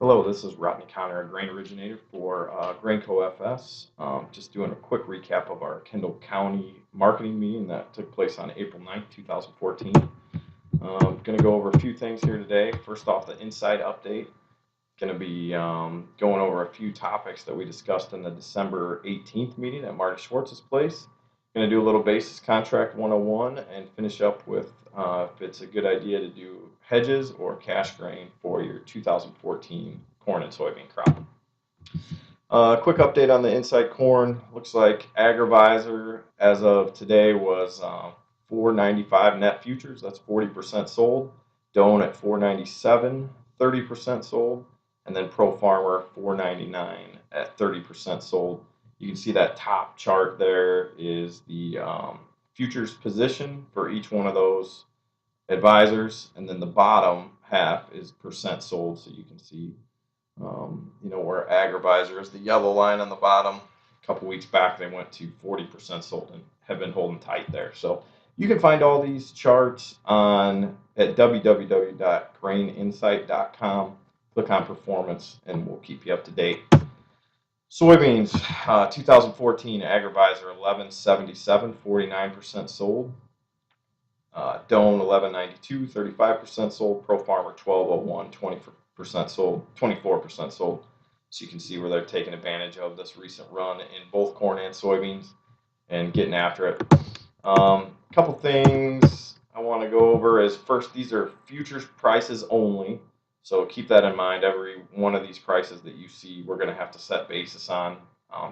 Hello, this is Rodney, a grain originator for Grainco FS. Just doing a quick recap of our Kendall County marketing meeting that took place on April 9th, 2014. Going to go over a few things here today. First off, the inside update. Going to be going over a few topics that we discussed in the December 18th meeting at Marty Schwartz's place. Going to do a little basis contract 101 and finish up with if it's a good idea to do hedges or cash grain for your 2014 corn and soybean crop. Quick update on the inside corn. Looks like Agrivisor as of today was $4.95 net futures. That's 40% sold. Doan at $4.97, 30% sold. And then Pro Farmer $4.99 at 30% sold. You can see that top chart there is the futures position for each one of those advisors, and then the bottom half is percent sold, so you can see where Agrivisor is the yellow line on the bottom. A couple weeks back they went to 40% sold and have been holding tight there. So you can find all these charts at www.graininsight.com. Click on performance and we'll keep you up to date. Soybeans, 2014 Agrivisor 1177, 49% sold. Doan 1192, 35% sold. Pro Farmer 1201, 20% sold, 24% sold. So you can see where they're taking advantage of this recent run in both corn and soybeans and getting after it. Couple things I want to go over is first, these are futures prices only. So keep that in mind. Every one of these prices that you see, we're going to have to set basis on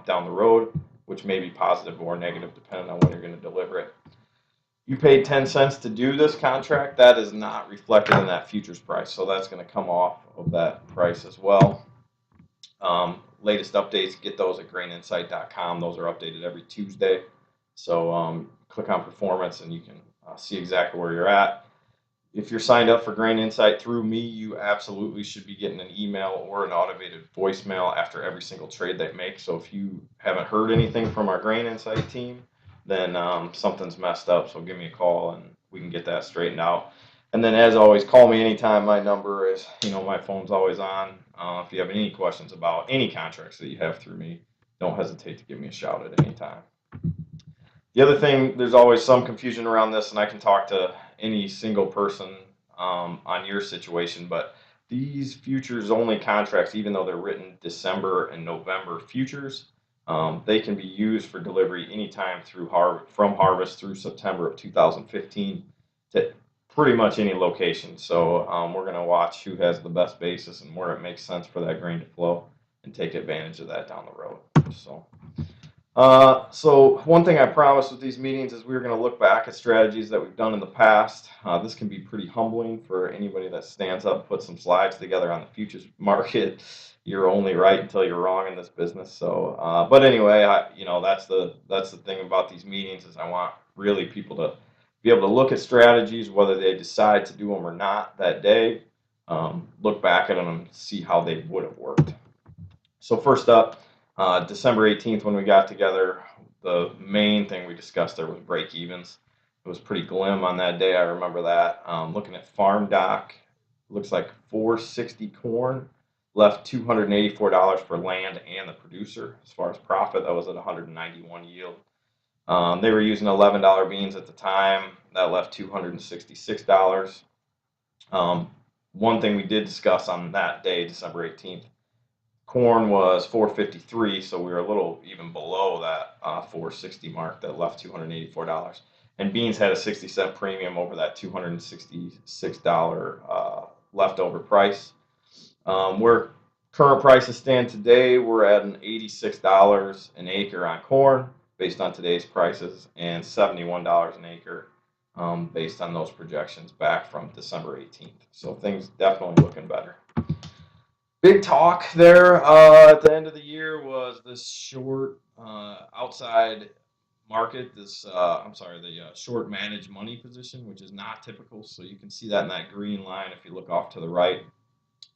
down the road, which may be positive or negative depending on when you're going to deliver it. You paid 10 cents to do this contract. That is not reflected in that futures price, so that's going to come off of that price as well. Latest updates, get those at graininsight.com. Those are updated every Tuesday. So click on performance and you can see exactly where you're at. If you're signed up for Grain Insight through me, you absolutely should be getting an email or an automated voicemail after every single trade they make. So if you haven't heard anything from our Grain Insight team, then something's messed up. So give me a call and we can get that straightened out. And then as always, call me anytime. My number is, my phone's always on. If you have any questions about any contracts that you have through me, don't hesitate to give me a shout at any time. The other thing, there's always some confusion around this, and I can talk to any single person on your situation, but these futures only contracts, even though they're written December and November futures, they can be used for delivery anytime from harvest through September of 2015 to pretty much any location. So we're going to watch who has the best basis and where it makes sense for that grain to flow and take advantage of that down the road. So one thing I promised with these meetings is we were going to look back at strategies that we've done in the past. This can be pretty humbling for anybody that stands up and puts some slides together on the futures market. You're only right until you're wrong in this business. So, but anyway, that's the thing about these meetings is I want really people to be able to look at strategies, whether they decide to do them or not that day. Look back at them and see how they would have worked. So first up. December 18th when we got together, the main thing we discussed there was break evens. It was pretty glim on that day. I remember that. Looking at farm doc, looks like 460 corn, left $284 for land and the producer. As far as profit, that was at 191 yield. They were using $11 beans at the time. That left $266. One thing we did discuss on that day, December 18th, corn was 453, so we were a little even below that 460 mark that left $284. And beans had a 60-cent premium over that $266 leftover price. Where current prices stand today, we're at an $86 an acre on corn based on today's prices and $71 an acre based on those projections back from December 18th. So things definitely looking better. Big talk there at the end of the year was this short outside market, the short managed money position, which is not typical. So you can see that in that green line if you look off to the right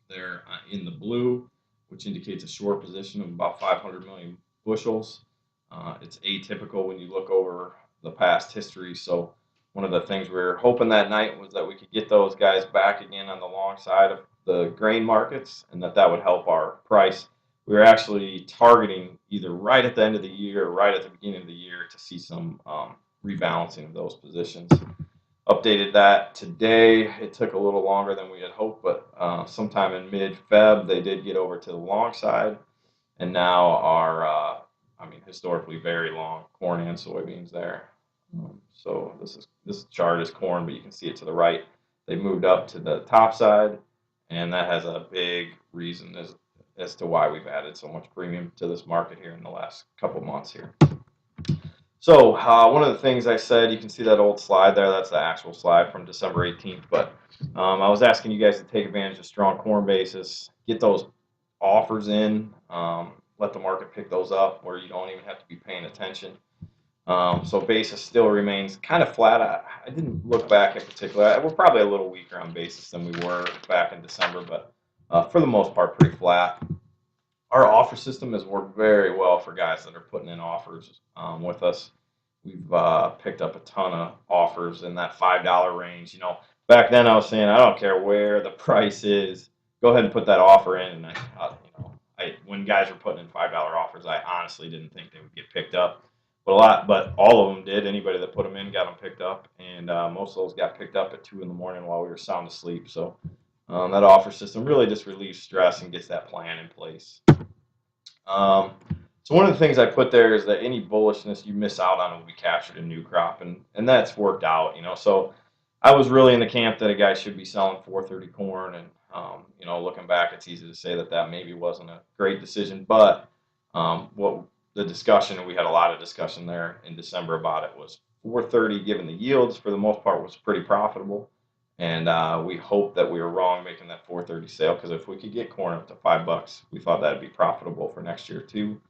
there in the blue, which indicates a short position of about 500 million bushels. It's atypical when you look over the past history. So one of the things we were hoping that night was that we could get those guys back again on the long side of the grain markets, and that would help our price. We were actually targeting either right at the end of the year or right at the beginning of the year to see some rebalancing of those positions. Updated that today. It took a little longer than we had hoped, but sometime in mid-Feb, they did get over to the long side, and now are, historically very long corn and soybeans there. So this chart is corn, but you can see it to the right. They moved up to the top side, and that has a big reason as to why we've added so much premium to this market here in the last couple months here. So one of the things I said, you can see that old slide there. That's the actual slide from December 18th. But I was asking you guys to take advantage of strong corn basis, get those offers in, let the market pick those up where you don't even have to be paying attention. So basis still remains kind of flat. I didn't look back in particular. We're probably a little weaker on basis than we were back in December, but for the most part, pretty flat. Our offer system has worked very well for guys that are putting in offers with us. We've picked up a ton of offers in that $5 range. Back then I was saying I don't care where the price is, go ahead and put that offer in. And when guys were putting in $5 offers, I honestly didn't think they would get picked up. But all of them did. Anybody that put them in got them picked up, and most of those got picked up at 2 in the morning while we were sound asleep. So that offer system really just relieves stress and gets that plan in place. So one of the things I put there is that any bullishness you miss out on will be captured in new crop, and that's worked out. So I was really in the camp that a guy should be selling 430 corn, and looking back, it's easy to say that maybe wasn't a great decision, but what the discussion, and we had a lot of discussion there in December about it, was 430 given the yields for the most part was pretty profitable. And we hope that we were wrong making that 430 sale, because if we could get corn up to $5, we thought that'd be profitable for next year too,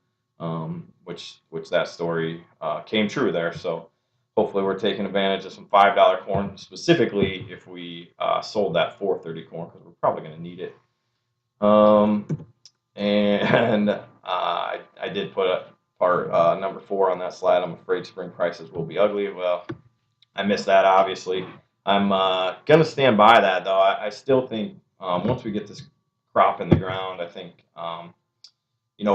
which that story came true there. So hopefully we're taking advantage of some $5 corn, specifically if we sold that 430 corn, because we're probably going to need it. I did put a part number 4 on that slide. I'm afraid spring prices will be ugly. Well, I missed that, obviously. I'm going to stand by that, though. I still think once we get this crop in the ground, I think,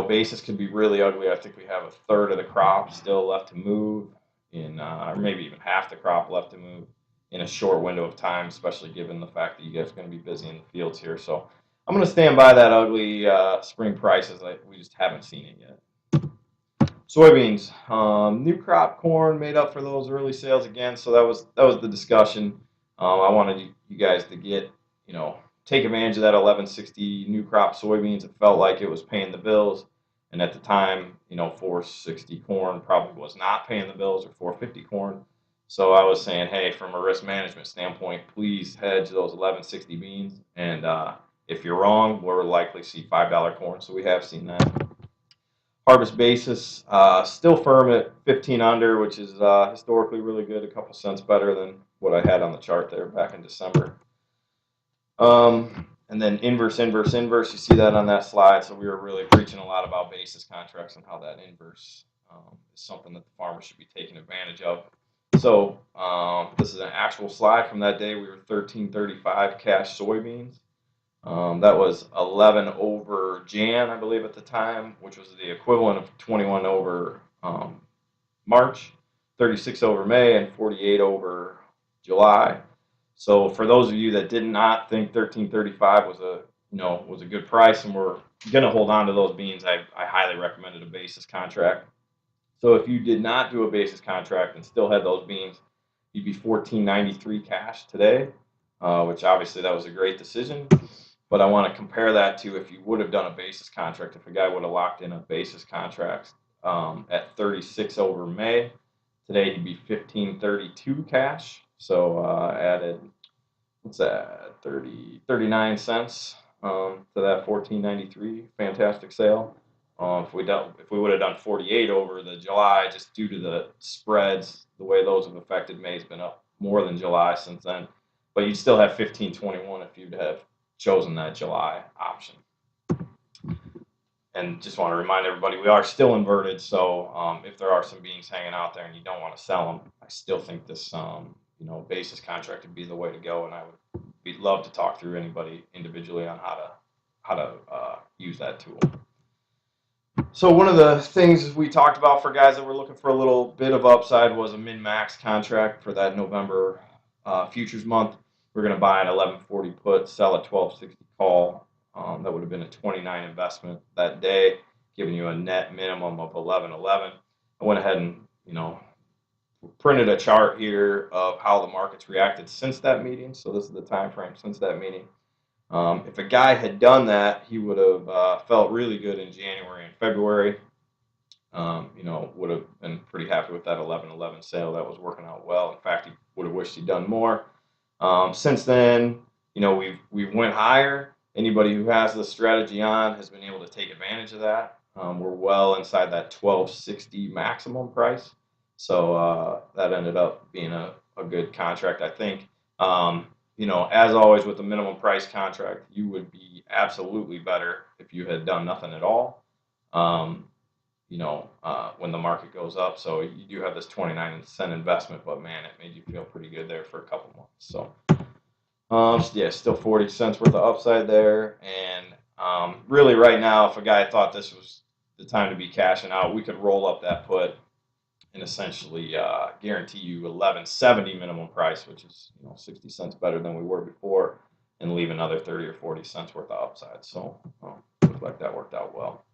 basis could be really ugly. I think we have a third of the crop still left to move, or maybe even half the crop left to move in a short window of time, especially given the fact that you guys are going to be busy in the fields here. So I'm going to stand by that ugly spring prices. We just haven't seen it yet. Soybeans, new crop corn made up for those early sales again. So that was the discussion. I wanted you guys to get, take advantage of that 1160 new crop soybeans. It felt like it was paying the bills, and at the time, 460 corn probably was not paying the bills, or 450 corn. So I was saying, hey, from a risk management standpoint, please hedge those 1160 beans. And if you're wrong, we'll likely see $5 corn. So we have seen that. Harvest basis still firm at 15 under, which is historically really good, a couple cents better than what I had on the chart there back in December. And then inverse, you see that on that slide. So we were really preaching a lot about basis contracts and how that inverse is something that the farmers should be taking advantage of. So this is an actual slide from that day. We were 1335 cash soybeans. That was 11 over Jan, I believe, at the time, which was the equivalent of 21 over March, 36 over May, and 48 over July. So for those of you that did not think 1335 was a good price and were going to hold on to those beans, I highly recommended a basis contract. So if you did not do a basis contract and still had those beans, you'd be 1493 cash today, which obviously that was a great decision. But I want to compare that to if you would have done a basis contract. If a guy would have locked in a basis contract at 36 over May, today he'd be 1532 cash. So added, what's that, 39 cents to that 1493. Fantastic sale. If we would have done 48 over the July, just due to the spreads, the way those have affected May has been up more than July since then. But you'd still have 1521 if you'd have chosen that July option. And just want to remind everybody, we are still inverted. So if there are some beans hanging out there and you don't want to sell them, I still think this basis contract would be the way to go, and I would we'd love to talk through anybody individually on how to use that tool. So one of the things we talked about for guys that were looking for a little bit of upside was a min-max contract for that November futures month. We're going to buy an 1140 put, sell a 1260 call. That would have been a 29 investment that day, giving you a net minimum of 1111. I went ahead and, printed a chart here of how the market's reacted since that meeting. So this is the time frame since that meeting. If a guy had done that, he would have felt really good in January and February. Would have been pretty happy with that 1111 sale. That was working out well. In fact, he would have wished he'd done more. Since then, we've went higher. Anybody who has the strategy on has been able to take advantage of that. We're well inside that 1260 maximum price. So that ended up being a good contract, I think. As always with the minimum price contract, you would be absolutely better if you had done nothing at all, when the market goes up. So you do have this 29-cent investment, but man, it made you feel pretty good there for a couple months. So, still 40 cents worth of upside there. And really right now, if a guy thought this was the time to be cashing out, we could roll up that put and essentially guarantee you 1170 minimum price, which is 60 cents better than we were before, and leave another 30 or 40 cents worth of upside. So looks like that worked out well.